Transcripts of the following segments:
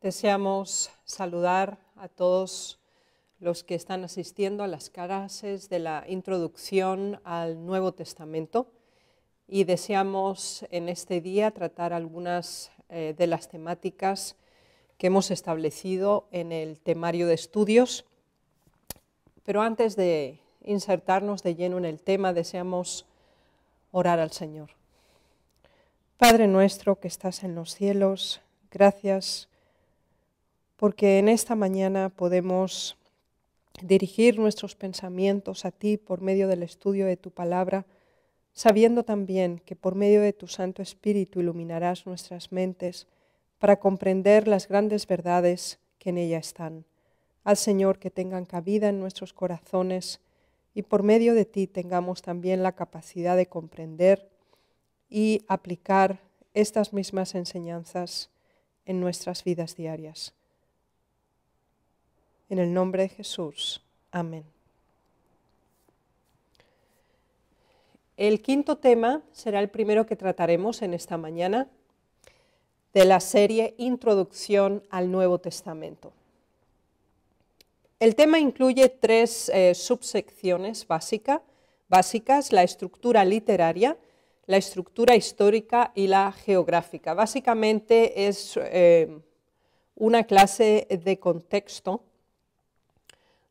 Deseamos saludar a todos los que están asistiendo a las clases de la introducción al Nuevo Testamento y deseamos en este día tratar algunas de las temáticas que hemos establecido en el temario de estudios. Pero antes de insertarnos de lleno en el tema, deseamos orar al Señor. Padre nuestro que estás en los cielos, gracias porque en esta mañana podemos dirigir nuestros pensamientos a ti por medio del estudio de tu palabra, sabiendo también que por medio de tu Santo Espíritu iluminarás nuestras mentes para comprender las grandes verdades que en ella están. Haz, Señor, que tengan cabida en nuestros corazones y por medio de ti tengamos también la capacidad de comprender y aplicar estas mismas enseñanzas en nuestras vidas diarias. En el nombre de Jesús. Amén. El quinto tema será el primero que trataremos en esta mañana de la serie Introducción al Nuevo Testamento. El tema incluye tres subsecciones básicas, la estructura literaria, la estructura histórica y la geográfica. Básicamente es una clase de contexto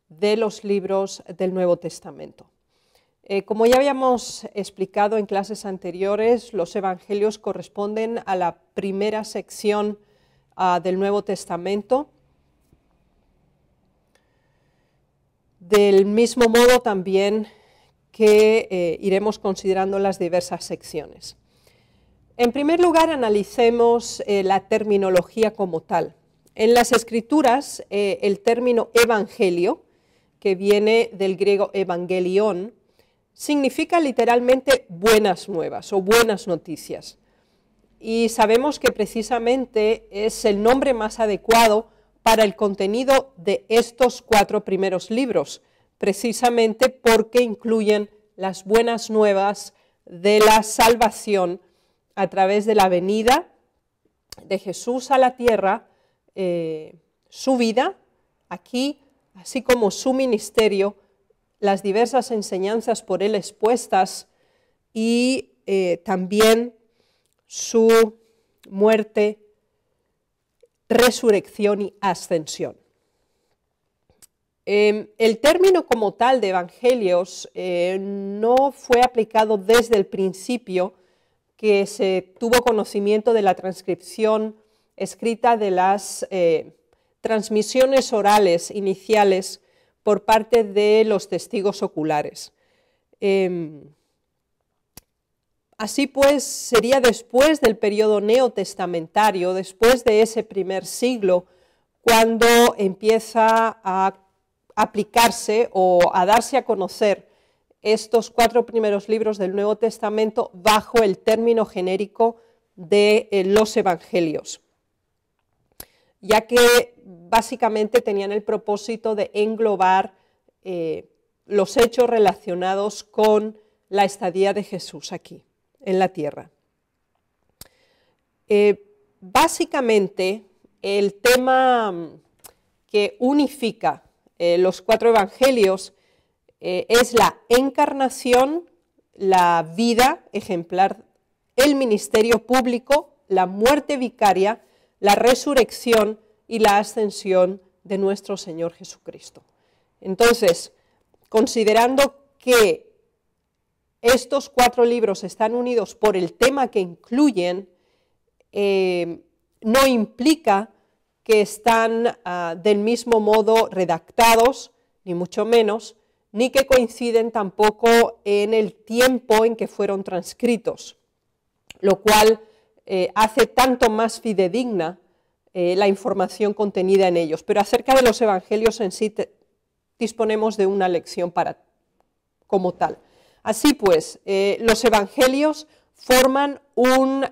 de los libros del Nuevo Testamento. Como ya habíamos explicado en clases anteriores, los evangelios corresponden a la primera sección del Nuevo Testamento. Del mismo modo también que iremos considerando las diversas secciones. En primer lugar, analicemos la terminología como tal. En las Escrituras, el término evangelio, que viene del griego evangelion, significa literalmente buenas nuevas o buenas noticias. Y sabemos que precisamente es el nombre más adecuado para el contenido de estos 4 primeros libros, precisamente porque incluyen las buenas nuevas de la salvación a través de la venida de Jesús a la tierra, su vida aquí, así como su ministerio, las diversas enseñanzas por él expuestas y también su muerte, resurrección y ascensión. El término como tal de evangelios no fue aplicado desde el principio que se tuvo conocimiento de la transcripción escrita de las transmisiones orales iniciales por parte de los testigos oculares. Así pues, sería después del periodo neotestamentario, después de ese primer siglo, cuando empieza a aplicarse o a darse a conocer estos 4 primeros libros del Nuevo Testamento bajo el término genérico de los evangelios, ya que básicamente tenían el propósito de englobar los hechos relacionados con la estadía de Jesús aquí, en la tierra. Básicamente, el tema que unifica los 4 evangelios es la encarnación, la vida ejemplar, el ministerio público, la muerte vicaria, la resurrección y la ascensión de nuestro Señor Jesucristo. Entonces, considerando que estos 4 libros están unidos por el tema que incluyen, no implica que están del mismo modo redactados, ni mucho menos, ni que coinciden tampoco en el tiempo en que fueron transcritos, lo cual hace tanto más fidedigna la información contenida en ellos. Pero acerca de los evangelios en sí disponemos de una lección como tal. Así pues, los evangelios forman un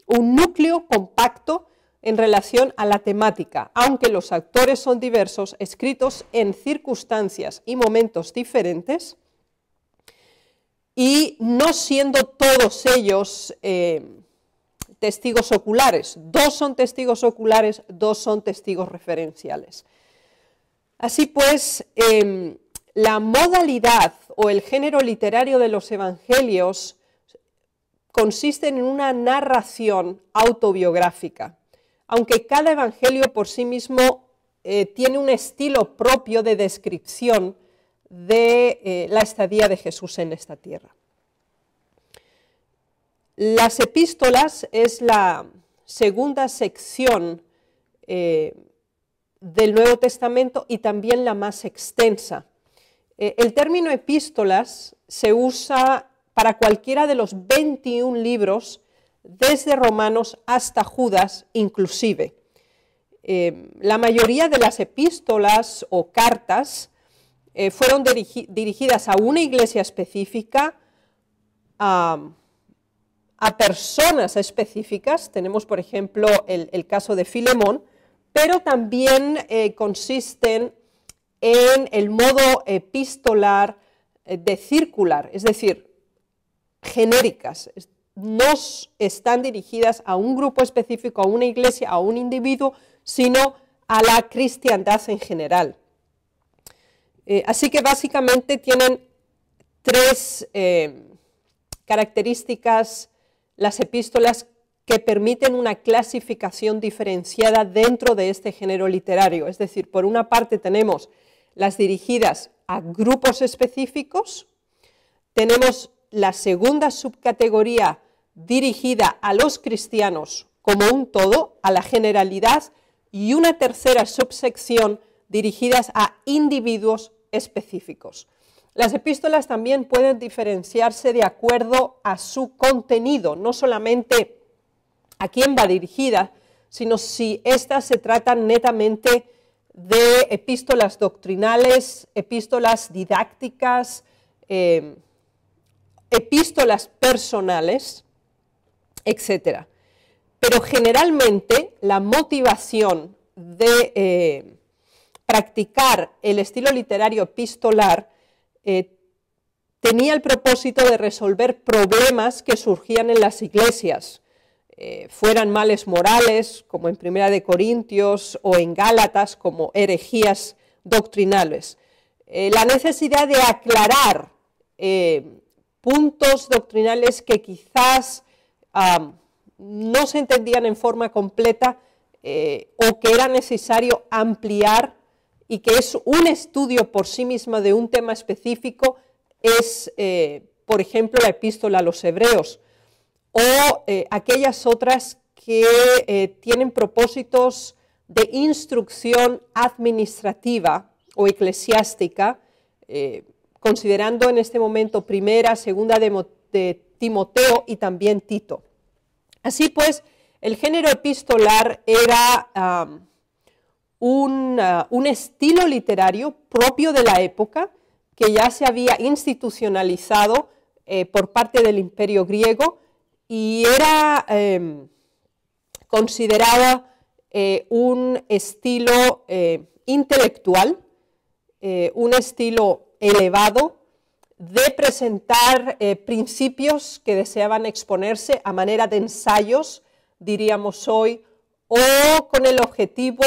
núcleo compacto en relación a la temática, aunque los autores son diversos, escritos en circunstancias y momentos diferentes, y no siendo todos ellos testigos oculares. 2 son testigos oculares, 2 son testigos referenciales. Así pues, la modalidad o el género literario de los evangelios consisten en una narración autobiográfica, aunque cada evangelio por sí mismo tiene un estilo propio de descripción de la estadía de Jesús en esta tierra. Las epístolas es la segunda sección del Nuevo Testamento y también la más extensa. El término epístolas se usa para cualquiera de los 21 libros, desde Romanos hasta Judas inclusive. La mayoría de las epístolas o cartas fueron dirigidas a una iglesia específica, a personas específicas. Tenemos, por ejemplo, el caso de Filemón, pero también consisten en el modo epistolar de circular, es decir, genéricas. No están dirigidas a un grupo específico, a una iglesia, a un individuo, sino a la cristiandad en general. Así que básicamente tienen 3 características las epístolas que permiten una clasificación diferenciada dentro de este género literario. Es decir, por una parte tenemos las dirigidas a grupos específicos, tenemos la segunda subcategoría dirigida a los cristianos como un todo, a la generalidad, y una tercera subsección dirigidas a individuos específicos. Las epístolas también pueden diferenciarse de acuerdo a su contenido, no solamente a quién va dirigida, sino si éstas se tratan netamente de epístolas doctrinales, epístolas didácticas, epístolas personales, etc. Pero generalmente la motivación de practicar el estilo literario epistolar tenía el propósito de resolver problemas que surgían en las iglesias, fueran males morales, como en 1 Corintios, o en Gálatas, como herejías doctrinales. La necesidad de aclarar puntos doctrinales que quizás no se entendían en forma completa o que era necesario ampliar, y que es un estudio por sí mismo de un tema específico, es, por ejemplo, la epístola a los Hebreos, o aquellas otras que tienen propósitos de instrucción administrativa o eclesiástica, considerando en este momento 1, 2 de Timoteo y también Tito. Así pues, el género epistolar era un estilo literario propio de la época que ya se había institucionalizado por parte del Imperio griego y era considerada un estilo intelectual, un estilo elevado de presentar principios que deseaban exponerse a manera de ensayos, diríamos hoy, o con el objetivo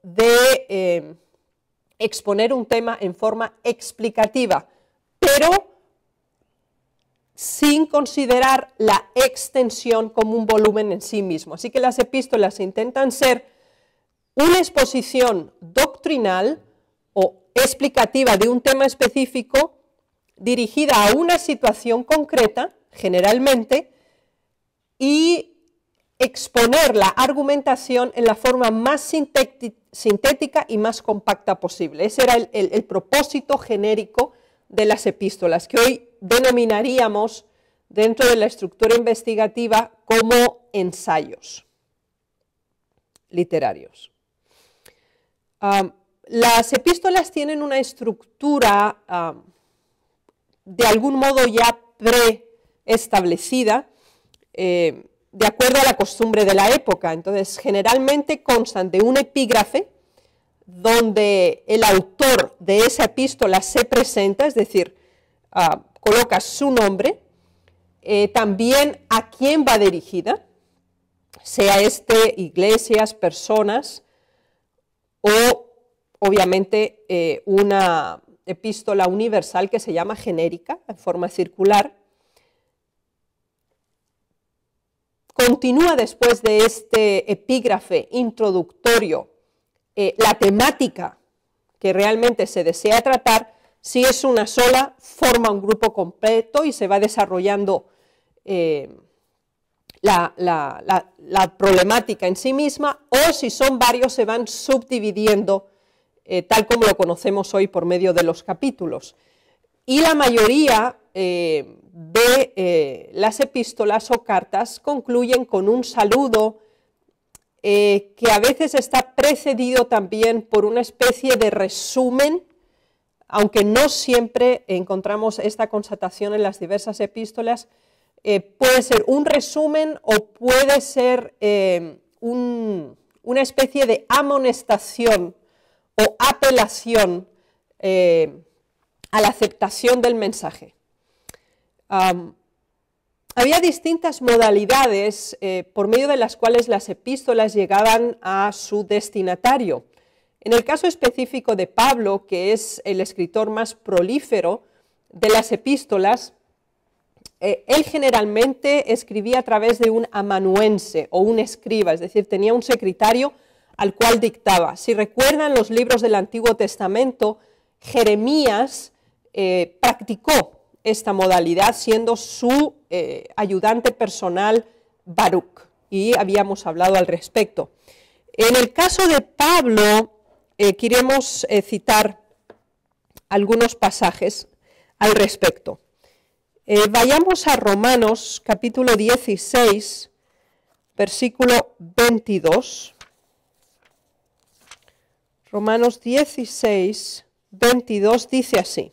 de exponer un tema en forma explicativa, pero sin considerar la extensión como un volumen en sí mismo. Así que las epístolas intentan ser una exposición doctrinal o explicativa de un tema específico dirigida a una situación concreta, generalmente, y exponer la argumentación en la forma más sintética y más compacta posible. Ese era el propósito genérico de las epístolas, que hoy denominaríamos dentro de la estructura investigativa como ensayos literarios. Las epístolas tienen una estructura de algún modo ya preestablecida, de acuerdo a la costumbre de la época. Entonces, generalmente constan de un epígrafe donde el autor de esa epístola se presenta, es decir, coloca su nombre, también a quién va dirigida, sea iglesias, personas o obviamente una epístola universal que se llama genérica, en forma circular. Continúa después de este epígrafe introductorio la temática que realmente se desea tratar. Si es una sola, forma un grupo completo y se va desarrollando la problemática en sí misma, o si son varios se van subdividiendo tal como lo conocemos hoy por medio de los capítulos. Y la mayoría de las epístolas o cartas concluyen con un saludo que a veces está precedido también por una especie de resumen, aunque no siempre encontramos esta constatación en las diversas epístolas. Puede ser un resumen o puede ser una especie de amonestación o apelación a la aceptación del mensaje. Había distintas modalidades por medio de las cuales las epístolas llegaban a su destinatario. En el caso específico de Pablo, que es el escritor más prolífero de las epístolas, él generalmente escribía a través de un amanuense o un escriba, es decir, tenía un secretario al cual dictaba. Si recuerdan los libros del Antiguo Testamento, Jeremías practicó esta modalidad siendo su ayudante personal Baruch, y habíamos hablado al respecto. En el caso de Pablo, queremos citar algunos pasajes al respecto. Vayamos a Romanos capítulo 16, versículo 22. Romanos 16, 22 dice así: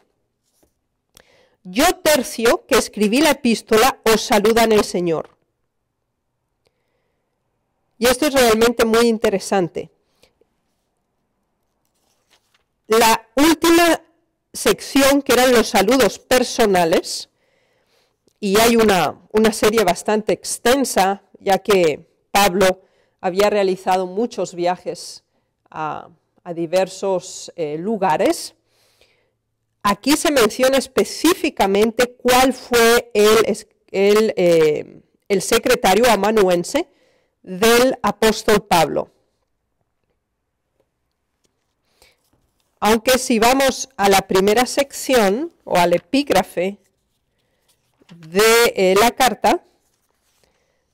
Yo, Tercio, que escribí la epístola, os saluda en el Señor. Y esto es realmente muy interesante. La última sección, que eran los saludos personales, y hay una serie bastante extensa, ya que Pablo había realizado muchos viajes a diversos lugares. Aquí se menciona específicamente cuál fue el secretario amanuense del apóstol Pablo. Aunque si vamos a la primera sección o al epígrafe de la carta,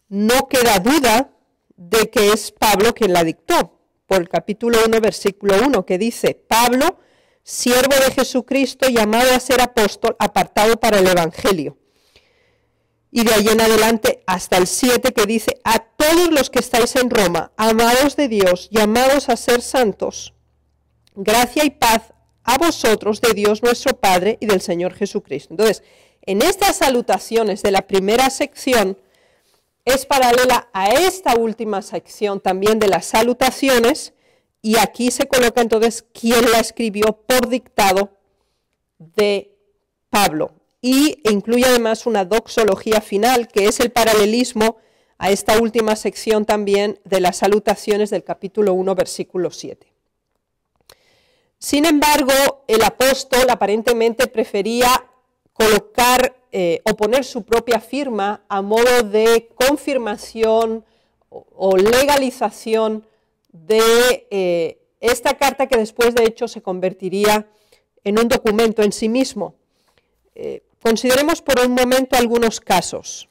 no queda duda de que es Pablo quien la dictó, por el capítulo 1, versículo 1, que dice: Pablo, siervo de Jesucristo, llamado a ser apóstol, apartado para el Evangelio. Y de ahí en adelante hasta el 7, que dice: a todos los que estáis en Roma, amados de Dios, llamados a ser santos, gracia y paz a vosotros de Dios nuestro Padre y del Señor Jesucristo. Entonces, en estas salutaciones de la primera sección es paralela a esta última sección también de las salutaciones, y aquí se coloca entonces quién la escribió por dictado de Pablo. Y incluye además una doxología final, que es el paralelismo a esta última sección también de las salutaciones del capítulo 1, versículo 7. Sin embargo, el apóstol aparentemente prefería colocar o poner su propia firma a modo de confirmación o legalización de esta carta, que después de hecho se convertiría en un documento en sí mismo. Consideremos por un momento algunos casos.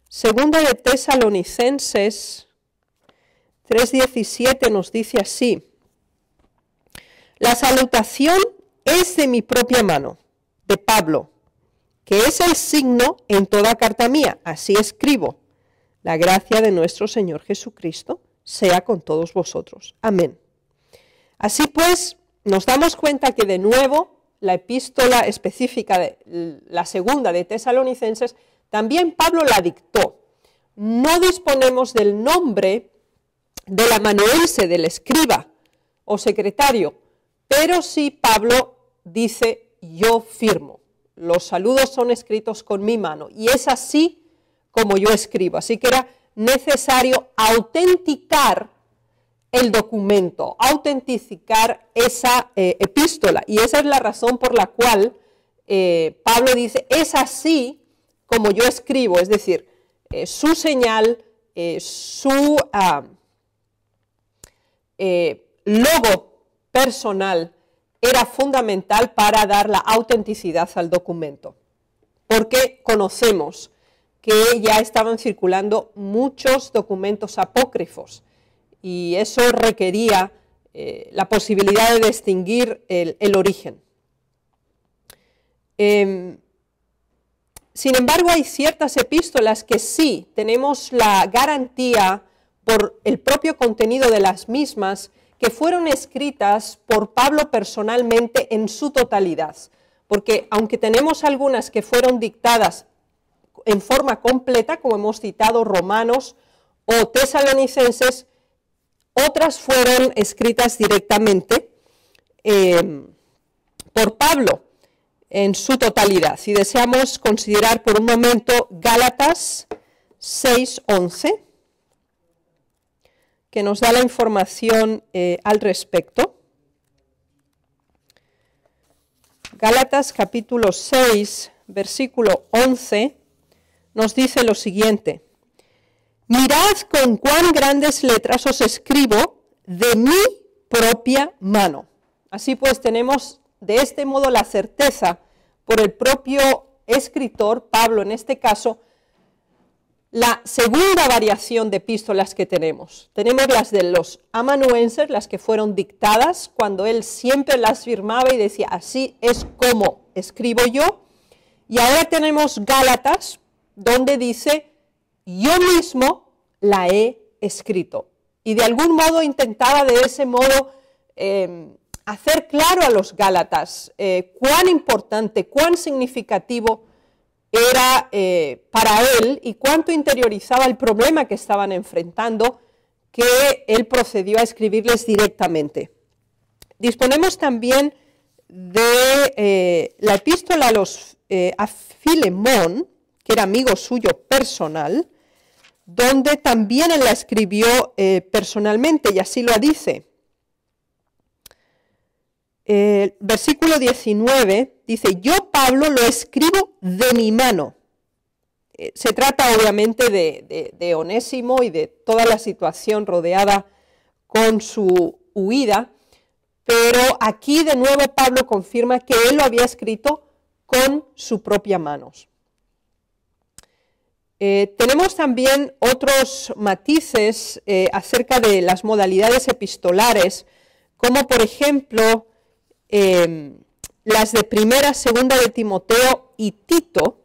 Segunda de Tesalonicenses 3:17 nos dice así: la salutación es de mi propia mano, de Pablo, que es el signo en toda carta mía. Así escribo. La gracia de nuestro Señor Jesucristo sea con todos vosotros. Amén. Así pues, nos damos cuenta que de nuevo la epístola específica, la segunda de Tesalonicenses, también Pablo la dictó. No disponemos del nombre del amanuense, del escriba o secretario, pero sí Pablo dice: yo firmo. Los saludos son escritos con mi mano y es así como yo escribo. Así que era necesario autenticar el documento, autenticar esa epístola. Y esa es la razón por la cual Pablo dice, es así como yo escribo, es decir, su señal, su logo personal era fundamental para dar la autenticidad al documento, porque conocemos que ya estaban circulando muchos documentos apócrifos y eso requería la posibilidad de distinguir el origen. Sin embargo, hay ciertas epístolas que sí tenemos la garantía por el propio contenido de las mismas que fueron escritas por Pablo personalmente en su totalidad, porque aunque tenemos algunas que fueron dictadas en forma completa, como hemos citado Romanos o Tesalonicenses, otras fueron escritas directamente por Pablo en su totalidad. Si deseamos considerar por un momento Gálatas 6:11, que nos da la información al respecto. Gálatas capítulo 6, versículo 11, nos dice lo siguiente: mirad con cuán grandes letras os escribo de mi propia mano. Así pues tenemos de este modo la certeza por el propio escritor, Pablo en este caso, la segunda variación de epístolas que tenemos. Tenemos las de los amanuenses, las que fueron dictadas, cuando él siempre las firmaba y decía, así es como escribo yo. Y ahora tenemos Gálatas, donde dice, yo mismo la he escrito. Y de algún modo intentaba de ese modo hacer claro a los Gálatas cuán importante, cuán significativo era para él y cuánto interiorizaba el problema que estaban enfrentando, que él procedió a escribirles directamente. Disponemos también de la epístola a Filemón, que era amigo suyo personal, donde también él la escribió personalmente, y así lo dice. Versículo 19 dice, yo Pablo lo escribo de mi mano. Se trata obviamente de Onésimo y de toda la situación rodeada con su huida, pero aquí de nuevo Pablo confirma que él lo había escrito con su propia mano. Tenemos también otros matices acerca de las modalidades epistolares, como por ejemplo las de primera, segunda de Timoteo y Tito,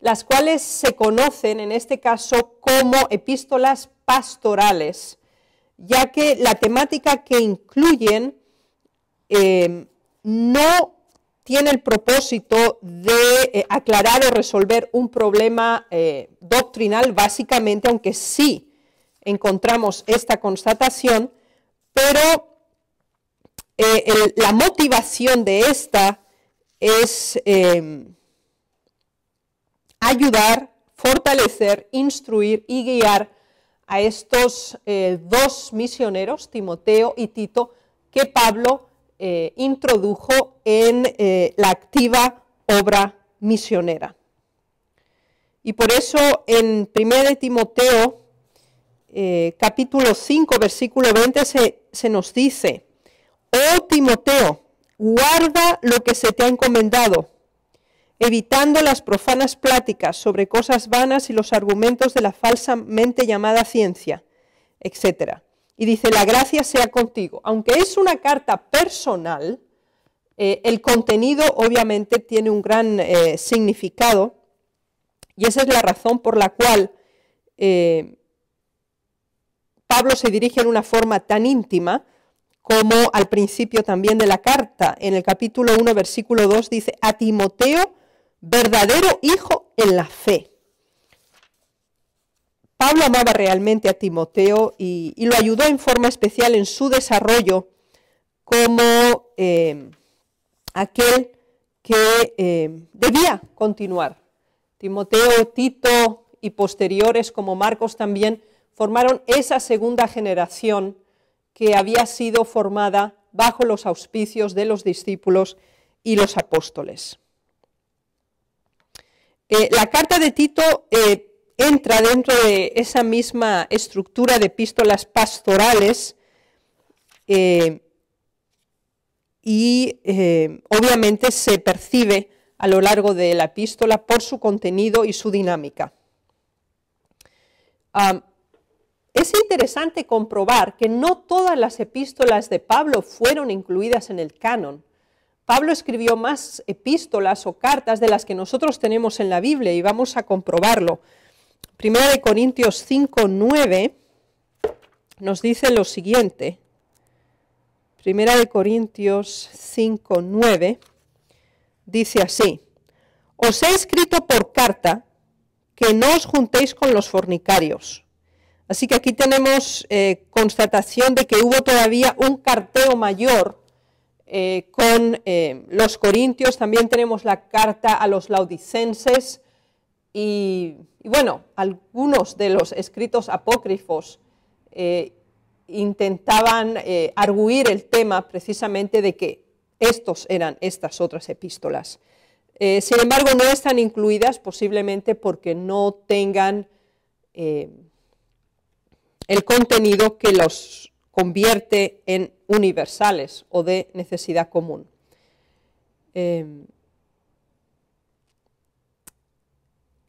las cuales se conocen en este caso como epístolas pastorales, ya que la temática que incluyen no tiene el propósito de aclarar o resolver un problema doctrinal básicamente, aunque sí encontramos esta constatación, pero la motivación de esta es ayudar, fortalecer, instruir y guiar a estos dos misioneros, Timoteo y Tito, que Pablo introdujo en la activa obra misionera. Y por eso en 1 Timoteo capítulo 5, versículo 20 se nos dice, oh Timoteo, guarda lo que se te ha encomendado, evitando las profanas pláticas sobre cosas vanas y los argumentos de la falsamente llamada ciencia, etc. Y dice, la gracia sea contigo. Aunque es una carta personal, el contenido obviamente tiene un gran significado, y esa es la razón por la cual Pablo se dirige en una forma tan íntima, como al principio también de la carta. En el capítulo 1, versículo 2 dice, a Timoteo, verdadero hijo en la fe. Pablo amaba realmente a Timoteo y lo ayudó en forma especial en su desarrollo como aquel que debía continuar. Timoteo, Tito y posteriores como Marcos también formaron esa segunda generación que había sido formada bajo los auspicios de los discípulos y los apóstoles. La carta de Tito entra dentro de esa misma estructura de epístolas pastorales y obviamente se percibe a lo largo de la epístola por su contenido y su dinámica. Es interesante comprobar que no todas las epístolas de Pablo fueron incluidas en el canon. Pablo escribió más epístolas o cartas de las que nosotros tenemos en la Biblia y vamos a comprobarlo. Primera de Corintios 5:9 nos dice lo siguiente. Primera de Corintios 5:9 dice así: os he escrito por carta que no os juntéis con los fornicarios. Así que aquí tenemos constatación de que hubo todavía un carteo mayor con los corintios. También tenemos la carta a los laodicenses y bueno, algunos de los escritos apócrifos intentaban arguir el tema precisamente de que estos eran estas otras epístolas. Sin embargo, no están incluidas posiblemente porque no tengan el contenido que los convierte en universales o de necesidad común.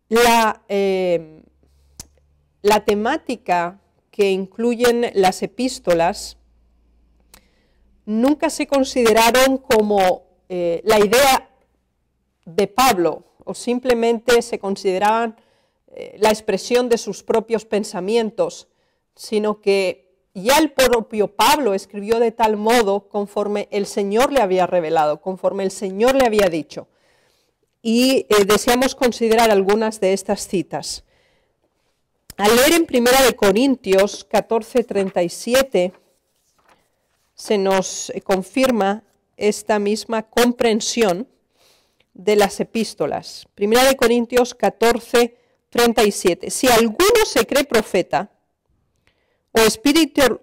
La temática que incluyen las epístolas nunca se consideraron como la idea de Pablo, o simplemente se consideraban la expresión de sus propios pensamientos, sino que ya el propio Pablo escribió de tal modo conforme el Señor le había revelado, conforme el Señor le había dicho. Y deseamos considerar algunas de estas citas. Al leer en 1 Corintios 14:37 se nos confirma esta misma comprensión de las epístolas. 1 Corintios 14:37. Si alguno se cree profeta o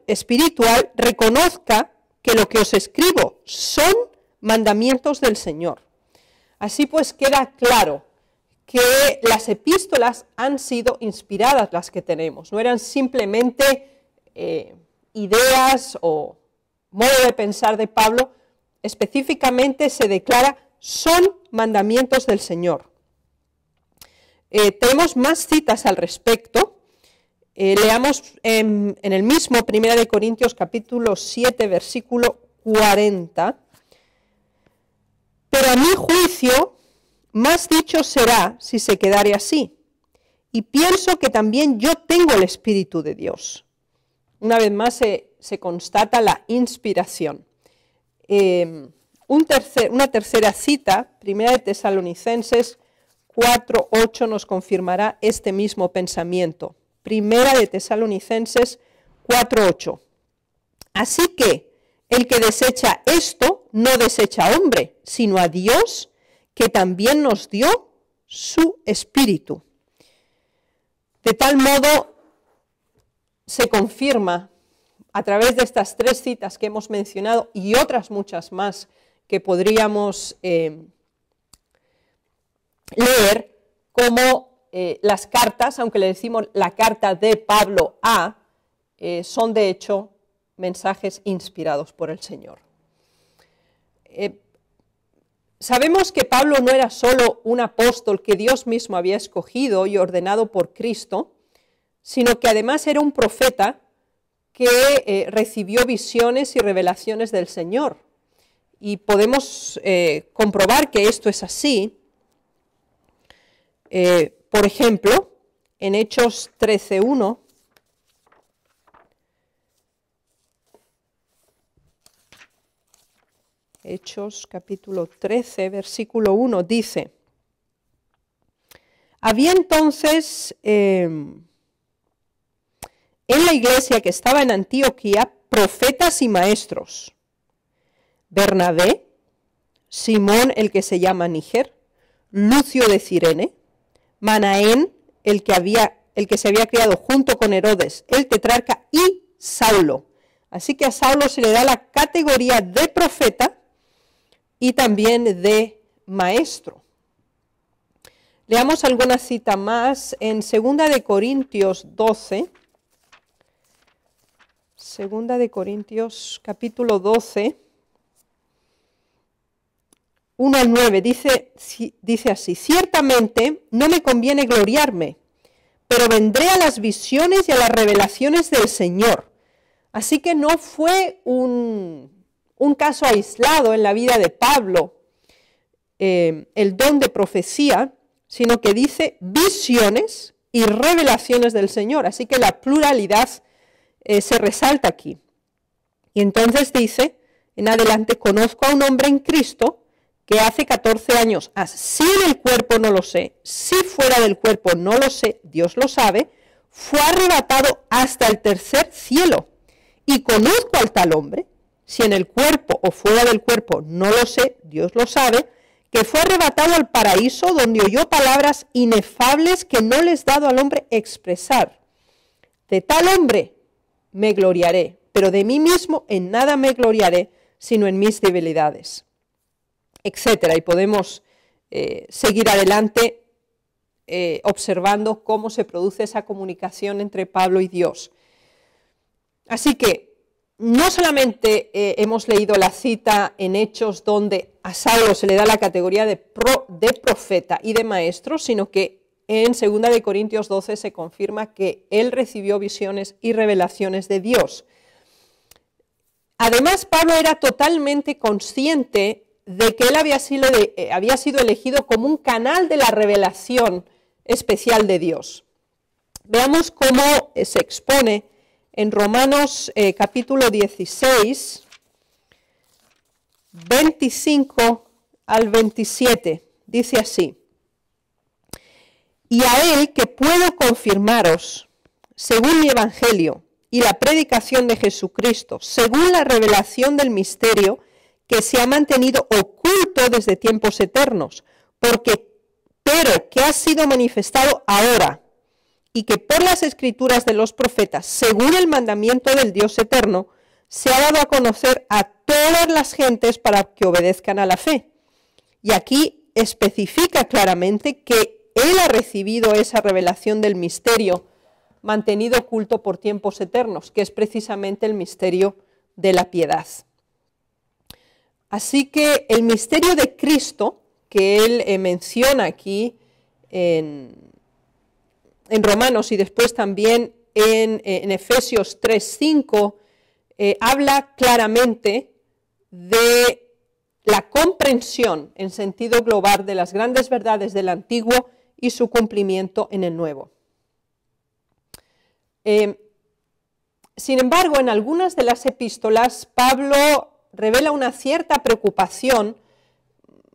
espiritual, reconozca que lo que os escribo son mandamientos del Señor. Así pues queda claro que las epístolas han sido inspiradas, las que tenemos, no eran simplemente ideas o modo de pensar de Pablo, específicamente se declara son mandamientos del Señor. Tenemos más citas al respecto. Leamos en el mismo 1 Corintios capítulo 7, versículo 40. Pero a mi juicio, más dicho será si se quedare así. Y pienso que también yo tengo el Espíritu de Dios. Una vez más se constata la inspiración. Una tercera cita, 1 Tesalonicenses 4:8, nos confirmará este mismo pensamiento. 1 Tesalonicenses 4:8. Así que el que desecha esto no desecha a hombre, sino a Dios, que también nos dio su Espíritu. De tal modo se confirma a través de estas tres citas que hemos mencionado y otras muchas más que podríamos leer, como las cartas, aunque le decimos la carta de Pablo a, son de hecho mensajes inspirados por el Señor. Sabemos que Pablo no era solo un apóstol que Dios mismo había escogido y ordenado por Cristo, sino que además era un profeta que recibió visiones y revelaciones del Señor. Y podemos comprobar que esto es así. Por ejemplo, en Hechos 13:1, Hechos capítulo 13, versículo 1, dice: había entonces en la iglesia que estaba en Antioquía profetas y maestros: Bernabé, Simón el que se llama Níger, Lucio de Cirene, Manaén el que se había criado junto con Herodes, el tetrarca, y Saulo. Así que a Saulo se le da la categoría de profeta y también de maestro. Leamos alguna cita más en 2 de Corintios 12. 2 de Corintios capítulo 12, 1 al 9, dice así: ciertamente no me conviene gloriarme, pero vendré a las visiones y a las revelaciones del Señor. Así que no fue un caso aislado en la vida de Pablo, el don de profecía, sino que dice visiones y revelaciones del Señor. Así que la pluralidad se resalta aquí. Y entonces dice, en adelante, conozco a un hombre en Cristo que hace 14 años, si en el cuerpo no lo sé, si fuera del cuerpo no lo sé, Dios lo sabe, fue arrebatado hasta el tercer cielo. Y conozco al tal hombre, si en el cuerpo o fuera del cuerpo no lo sé, Dios lo sabe, que fue arrebatado al paraíso, donde oyó palabras inefables que no les dado al hombre expresar. De tal hombre me gloriaré, pero de mí mismo en nada me gloriaré, sino en mis debilidades, etcétera. Y podemos seguir adelante observando cómo se produce esa comunicación entre Pablo y Dios. Así que no solamente hemos leído la cita en Hechos donde a Saulo se le da la categoría de profeta y de maestro, sino que en 2 de Corintios 12 se confirma que él recibió visiones y revelaciones de Dios. Además, Pablo era totalmente consciente de que él había sido elegido como un canal de la revelación especial de Dios. Veamos cómo se expone en Romanos capítulo 16, 25 al 27. Dice así: y a él que puedo confirmaros, según mi evangelio y la predicación de Jesucristo, según la revelación del misterio que se ha mantenido oculto desde tiempos eternos, pero que ha sido manifestado ahora, y que por las escrituras de los profetas, según el mandamiento del Dios eterno, se ha dado a conocer a todas las gentes para que obedezcan a la fe. Y aquí especifica claramente que él ha recibido esa revelación del misterio mantenido oculto por tiempos eternos, que es precisamente el misterio de la piedad. Así que el misterio de Cristo, que él menciona aquí en Romanos y después también en Efesios 3:5, habla claramente de la comprensión en sentido global de las grandes verdades del Antiguo y su cumplimiento en el Nuevo. Sin embargo, en algunas de las epístolas, Pablo revela una cierta preocupación,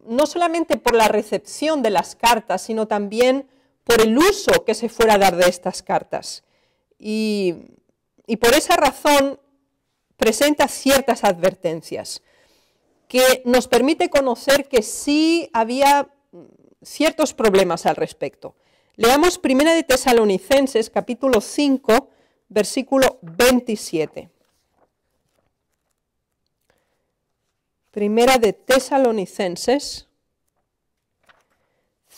no solamente por la recepción de las cartas, sino también por el uso que se fuera a dar de estas cartas. Y por esa razón presenta ciertas advertencias que nos permite conocer que sí había ciertos problemas al respecto. Leamos 1 de Tesalonicenses, capítulo 5, versículo 27. 1 de Tesalonicenses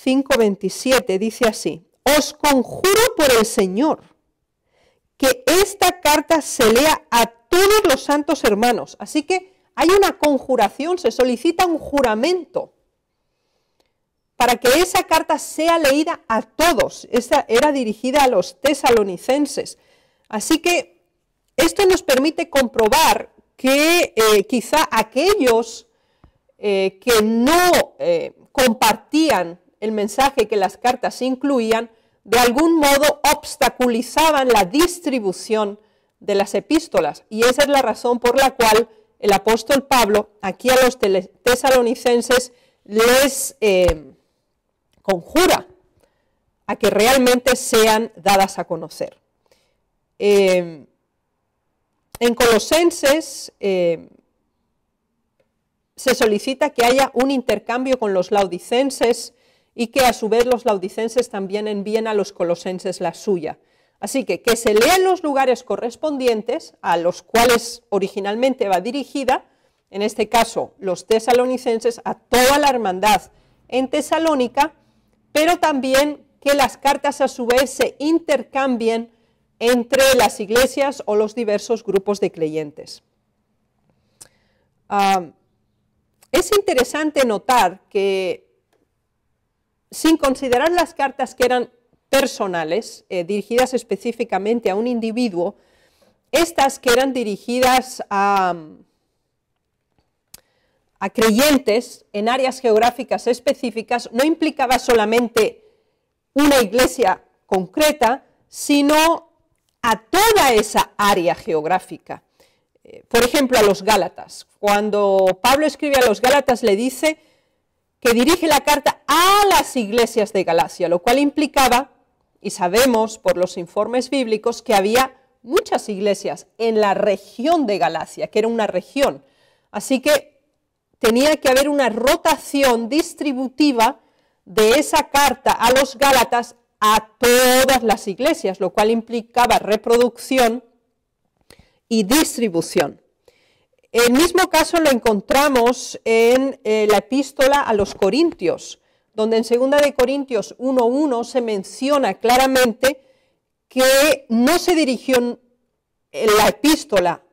5:27 dice así: os conjuro por el Señor que esta carta se lea a todos los santos hermanos. Así que hay una conjuración, se solicita un juramento para que esa carta sea leída a todos. Esa era dirigida a los tesalonicenses. Así que esto nos permite comprobar que quizá aquellos que no compartían el mensaje que las cartas incluían, de algún modo obstaculizaban la distribución de las epístolas. Y esa es la razón por la cual el apóstol Pablo, aquí a los tesalonicenses, les conjura a que realmente sean dadas a conocer. En Colosenses se solicita que haya un intercambio con los laodicenses y que a su vez los laodicenses también envíen a los colosenses la suya. Así que se lean los lugares correspondientes a los cuales originalmente va dirigida, en este caso los tesalonicenses, a toda la hermandad en Tesalónica, pero también que las cartas a su vez se intercambien entre las iglesias o los diversos grupos de creyentes. Es interesante notar que, sin considerar las cartas que eran personales, dirigidas específicamente a un individuo, estas que eran dirigidas a creyentes en áreas geográficas específicas, no implicaba solamente una iglesia concreta, sino a toda esa área geográfica. Por ejemplo, a los Gálatas. Cuando Pablo escribe a los Gálatas, le dice que dirige la carta a las iglesias de Galacia, lo cual implicaba, y sabemos por los informes bíblicos, que había muchas iglesias en la región de Galacia, que era una región. Así que tenía que haber una rotación distributiva de esa carta a los Gálatas a todas las iglesias, lo cual implicaba reproducción y distribución. El mismo caso lo encontramos en la epístola a los Corintios, donde en 2 de Corintios 1:1 se menciona claramente que no se dirigió la epístola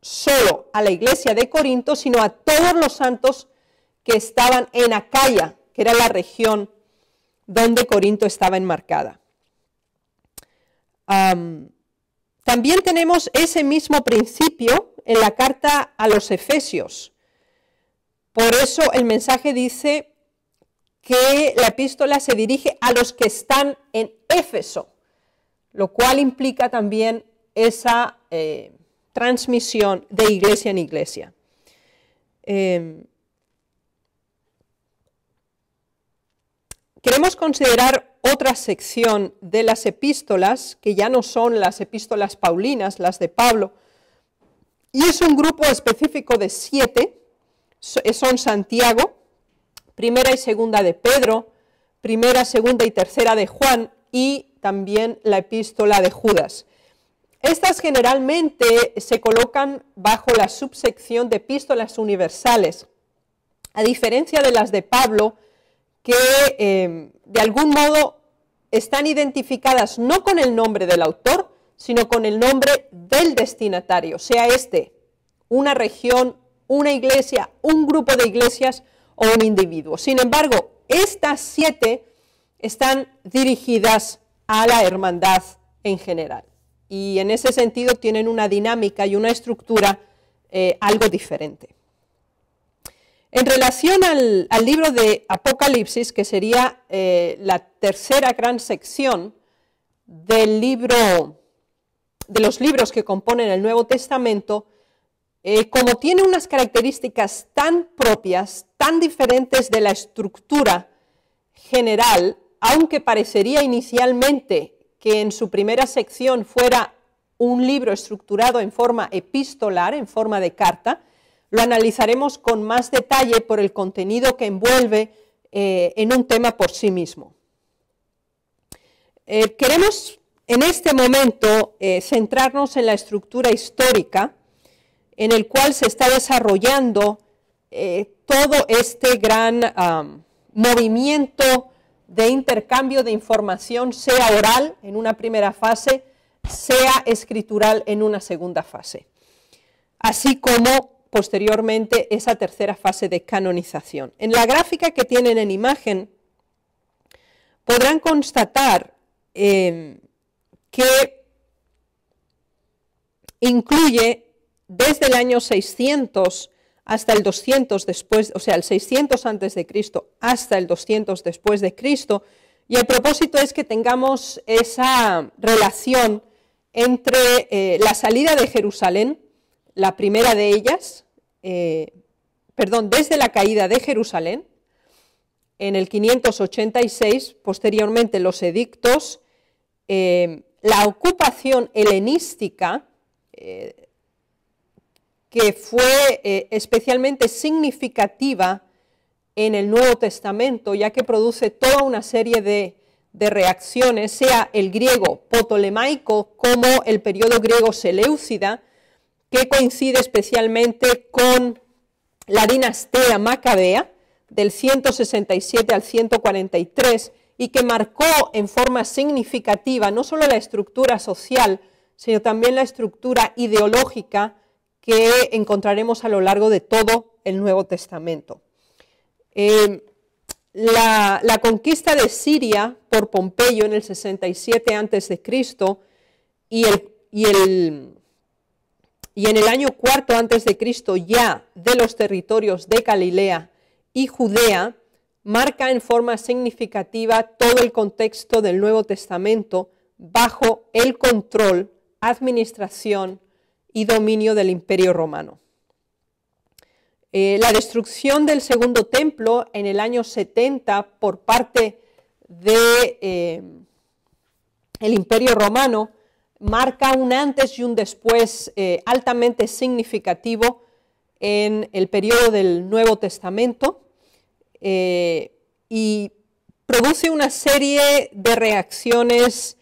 solo a la iglesia de Corinto, sino a todos los santos que estaban en Acaya, que era la región donde Corinto estaba enmarcada. También tenemos ese mismo principio en la carta a los Efesios. Por eso el mensaje dice que la epístola se dirige a los que están en Éfeso, lo cual implica también esa transmisión de iglesia en iglesia. Queremos considerar otra sección de las epístolas, que ya no son las epístolas paulinas, las de Pablo, y es un grupo específico de 7, son Santiago, primera y segunda de Pedro, primera, segunda y tercera de Juan, y también la epístola de Judas. Estas generalmente se colocan bajo la subsección de epístolas universales, a diferencia de las de Pablo, que de algún modo están identificadas no con el nombre del autor, sino con el nombre del destinatario, sea este una región, una iglesia, un grupo de iglesias o un individuo. Sin embargo, estas 7 están dirigidas a la hermandad en general y en ese sentido tienen una dinámica y una estructura algo diferente. En relación al libro de Apocalipsis, que sería la tercera gran sección del libro, de los libros que componen el Nuevo Testamento, como tiene unas características tan propias, tan diferentes de la estructura general, aunque parecería inicialmente que en su primera sección fuera un libro estructurado en forma epistolar, en forma de carta, lo analizaremos con más detalle por el contenido que envuelve en un tema por sí mismo. Queremos en este momento centrarnos en la estructura histórica en el cual se está desarrollando todo este gran movimiento de intercambio de información, sea oral en una primera fase, sea escritural en una segunda fase, así como posteriormente esa tercera fase de canonización. En la gráfica que tienen en imagen podrán constatar que incluye desde el año 600 hasta el 200 después, o sea, el 600 antes de Cristo hasta el 200 después de Cristo, y el propósito es que tengamos esa relación entre la salida de Jerusalén, la primera de ellas, desde la caída de Jerusalén, en el 586, posteriormente los edictos, la ocupación helenística, que fue especialmente significativa en el Nuevo Testamento, ya que produce toda una serie de reacciones, sea el griego ptolemaico como el periodo griego seleucida, que coincide especialmente con la dinastía macabea del 167 al 143 y que marcó en forma significativa no solo la estructura social, sino también la estructura ideológica que encontraremos a lo largo de todo el Nuevo Testamento. La conquista de Siria por Pompeyo en el 67 a.C. y en el año 4 a.C. ya de los territorios de Galilea y Judea, marca en forma significativa todo el contexto del Nuevo Testamento bajo el control, administración y dominio del Imperio Romano. La destrucción del Segundo Templo en el año 70 por parte del Imperio Romano marca un antes y un después altamente significativo en el periodo del Nuevo Testamento y produce una serie de reacciones,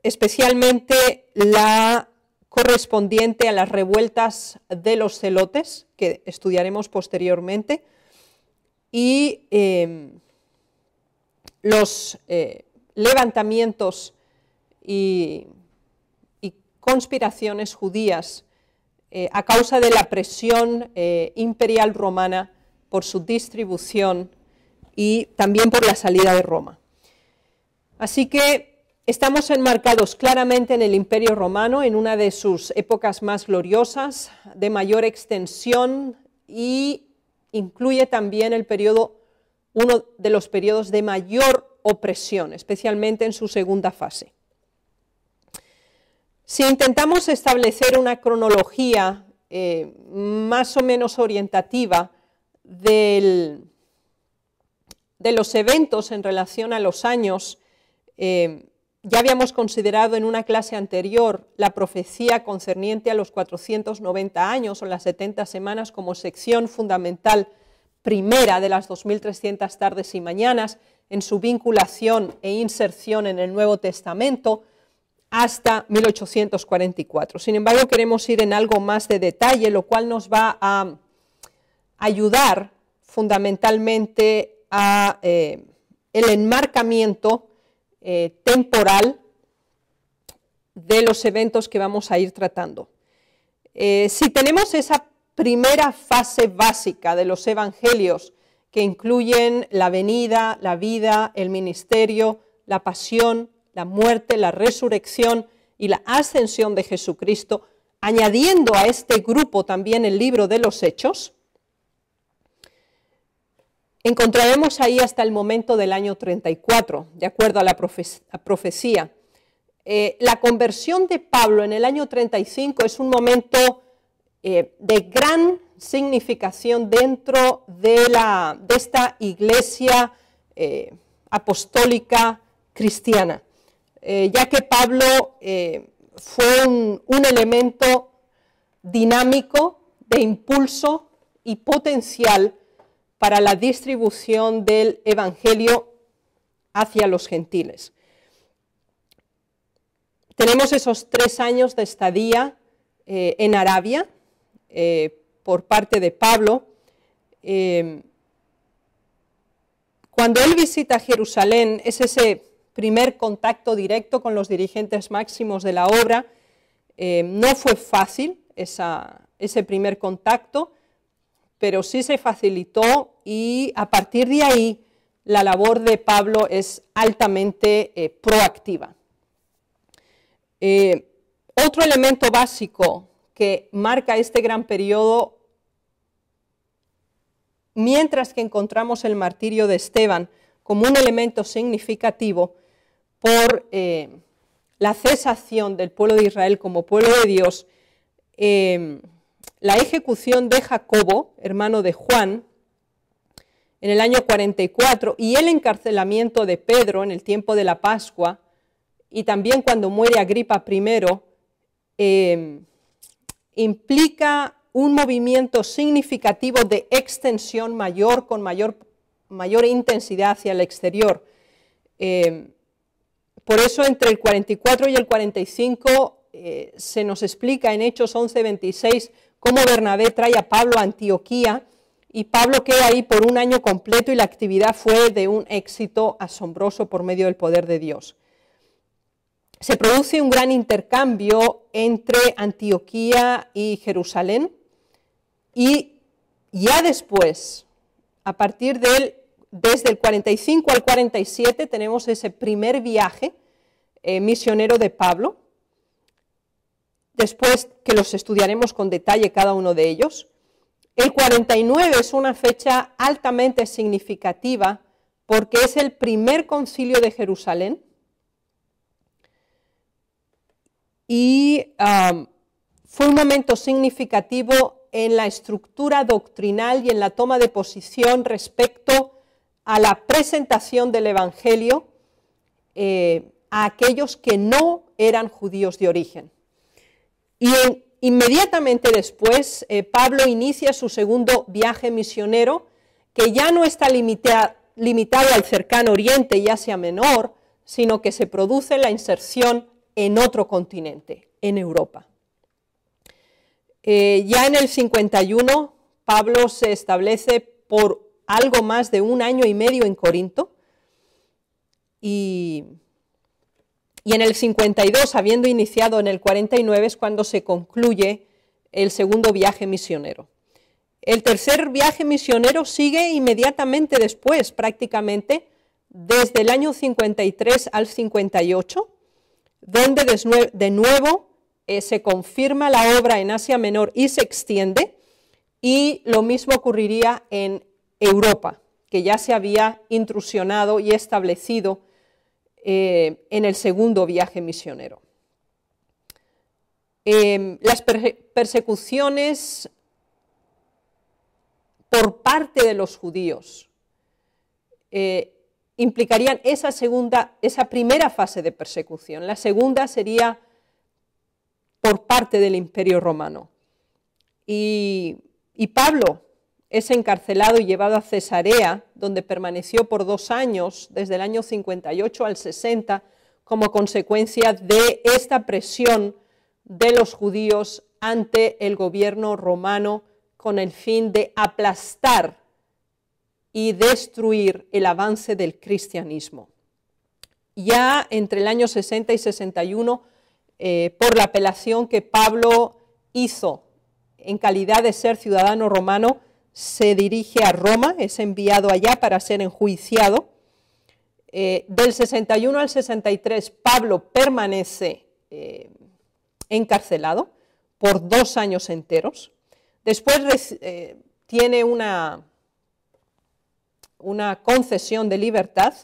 especialmente la correspondiente a las revueltas de los celotes, que estudiaremos posteriormente, y los levantamientos y conspiraciones judías a causa de la presión imperial romana por su distribución y también por la salida de Roma. Así que estamos enmarcados claramente en el Imperio Romano, en una de sus épocas más gloriosas, de mayor extensión, y incluye también el periodo, uno de los periodos de mayor opresión, especialmente en su segunda fase. Si intentamos establecer una cronología más o menos orientativa de los eventos en relación a los años, ya habíamos considerado en una clase anterior la profecía concerniente a los 490 años o las 70 semanas como sección fundamental primera de las 2300 tardes y mañanas en su vinculación e inserción en el Nuevo Testamento hasta 1844. Sin embargo, queremos ir en algo más de detalle, lo cual nos va a ayudar fundamentalmente a el enmarcamiento temporal de los eventos que vamos a ir tratando. Si tenemos esa primera fase básica de los evangelios que incluyen la venida, la vida, el ministerio, la pasión, la muerte, la resurrección y la ascensión de Jesucristo, añadiendo a este grupo también el libro de los Hechos, encontraremos ahí hasta el momento del año 34, de acuerdo a la profecía. La conversión de Pablo en el año 35 es un momento de gran significación dentro de esta iglesia apostólica cristiana, ya que Pablo fue un elemento dinámico de impulso y potencial para la distribución del evangelio hacia los gentiles. Tenemos esos 3 años de estadía en Arabia por parte de Pablo. Cuando él visita Jerusalén, es ese primer contacto directo con los dirigentes máximos de la obra. No fue fácil ese primer contacto, pero sí se facilitó y a partir de ahí la labor de Pablo es altamente proactiva. Otro elemento básico que marca este gran periodo, mientras que encontramos el martirio de Esteban como un elemento significativo por la cesación del pueblo de Israel como pueblo de Dios, la ejecución de Jacobo, hermano de Juan, en el año 44, y el encarcelamiento de Pedro en el tiempo de la Pascua, y también cuando muere Agripa I, implica un movimiento significativo de extensión mayor, con mayor intensidad hacia el exterior. Por eso entre el 44 y el 45 se nos explica en Hechos 11:26 cómo Bernabé trae a Pablo a Antioquía, y Pablo queda ahí por un año completo y la actividad fue de un éxito asombroso por medio del poder de Dios. Se produce un gran intercambio entre Antioquía y Jerusalén, y ya después, desde el 45 al 47, tenemos ese primer viaje misionero de Pablo, después que los estudiaremos con detalle cada uno de ellos. El 49 es una fecha altamente significativa porque es el primer concilio de Jerusalén y fue un momento significativo en la estructura doctrinal y en la toma de posición respecto a la presentación del Evangelio a aquellos que no eran judíos de origen. Y inmediatamente después, Pablo inicia su segundo viaje misionero, que ya no está limitado al cercano Oriente y Asia Menor, sino que se produce la inserción en otro continente, en Europa. Ya en el 51, Pablo se establece por algo más de 1 año y medio en Corinto, y en el 52, habiendo iniciado en el 49, es cuando se concluye el segundo viaje misionero. El tercer viaje misionero sigue inmediatamente después, prácticamente desde el año 53 al 58, donde de nuevo se confirma la obra en Asia Menor y se extiende, y lo mismo ocurriría en Europa, que ya se había intrusionado y establecido en el segundo viaje misionero. Las persecuciones por parte de los judíos implicarían esa primera fase de persecución. La segunda sería por parte del Imperio Romano. Y Pablo es encarcelado y llevado a Cesarea, donde permaneció por 2 años, desde el año 58 al 60, como consecuencia de esta presión de los judíos ante el gobierno romano, con el fin de aplastar y destruir el avance del cristianismo. Ya entre el año 60 y 61, por la apelación que Pablo hizo en calidad de ser ciudadano romano, se dirige a Roma, es enviado allá para ser enjuiciado. Del 61 al 63, Pablo permanece encarcelado por 2 años enteros. Después tiene una concesión de libertad,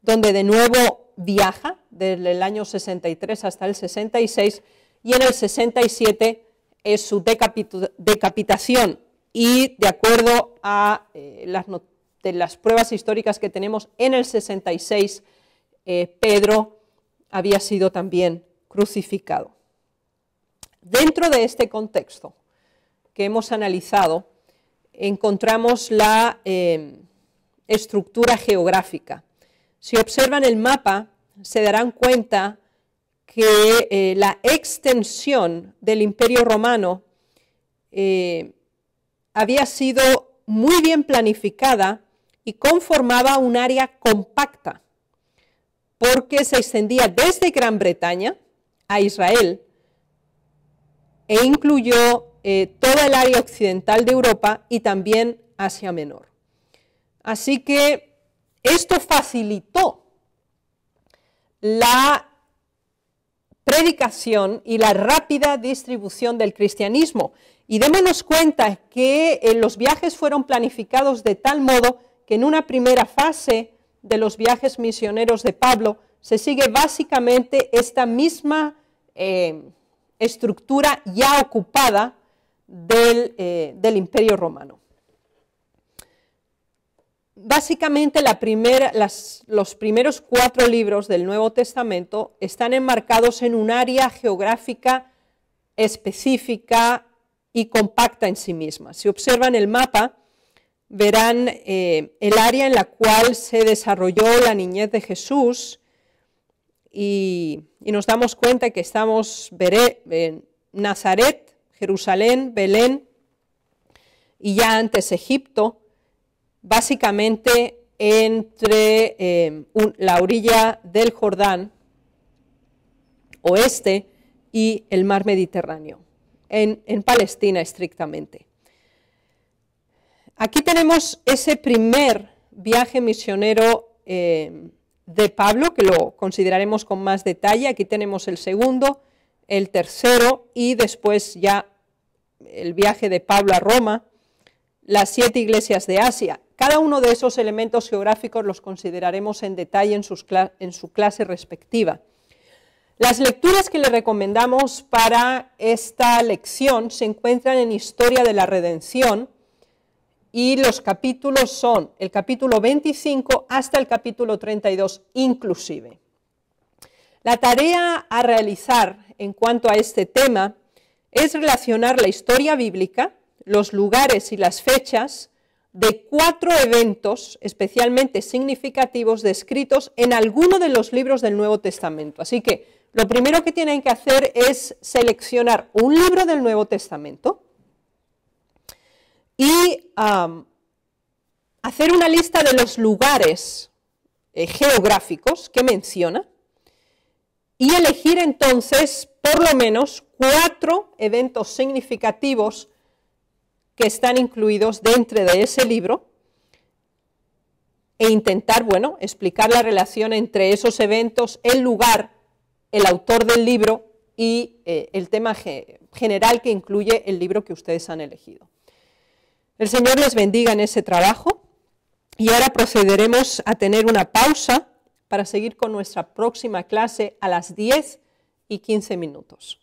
donde de nuevo viaja desde el año 63 hasta el 66, y en el 67 es su decapitación. Y de acuerdo a las pruebas históricas que tenemos, en el 66 Pedro había sido también crucificado. Dentro de este contexto que hemos analizado, encontramos la estructura geográfica. Si observan el mapa, se darán cuenta que la extensión del Imperio Romano había sido muy bien planificada y conformaba un área compacta, porque se extendía desde Gran Bretaña a Israel e incluyó toda el área occidental de Europa y también Asia Menor. Así que esto facilitó la predicación y la rápida distribución del cristianismo. Y démonos cuenta que los viajes fueron planificados de tal modo que en una primera fase de los viajes misioneros de Pablo se sigue básicamente esta misma estructura ya ocupada del Imperio Romano. Básicamente los primeros 4 libros del Nuevo Testamento están enmarcados en un área geográfica específica y compacta en sí misma. Si observan el mapa, verán el área en la cual se desarrolló la niñez de Jesús y nos damos cuenta que estamos en Nazaret, Jerusalén, Belén y ya antes Egipto, básicamente entre la orilla del Jordán oeste y el mar Mediterráneo, en Palestina estrictamente. Aquí tenemos ese primer viaje misionero de Pablo, que lo consideraremos con más detalle. Aquí tenemos el segundo, el tercero y después ya el viaje de Pablo a Roma, las 7 iglesias de Asia. Cada uno de esos elementos geográficos los consideraremos en detalle en su clase respectiva. Las lecturas que le recomendamos para esta lección se encuentran en Historia de la Redención y los capítulos son el capítulo 25 hasta el capítulo 32 inclusive. La tarea a realizar en cuanto a este tema es relacionar la historia bíblica, los lugares y las fechas de 4 eventos especialmente significativos descritos en alguno de los libros del Nuevo Testamento. Así que lo primero que tienen que hacer es seleccionar un libro del Nuevo Testamento y hacer una lista de los lugares geográficos que menciona y elegir entonces por lo menos 4 eventos significativos que están incluidos dentro de ese libro e intentar, explicar la relación entre esos eventos, el lugar, el autor del libro y el tema general que incluye el libro que ustedes han elegido. El Señor les bendiga en ese trabajo y ahora procederemos a tener una pausa para seguir con nuestra próxima clase a las 10:15.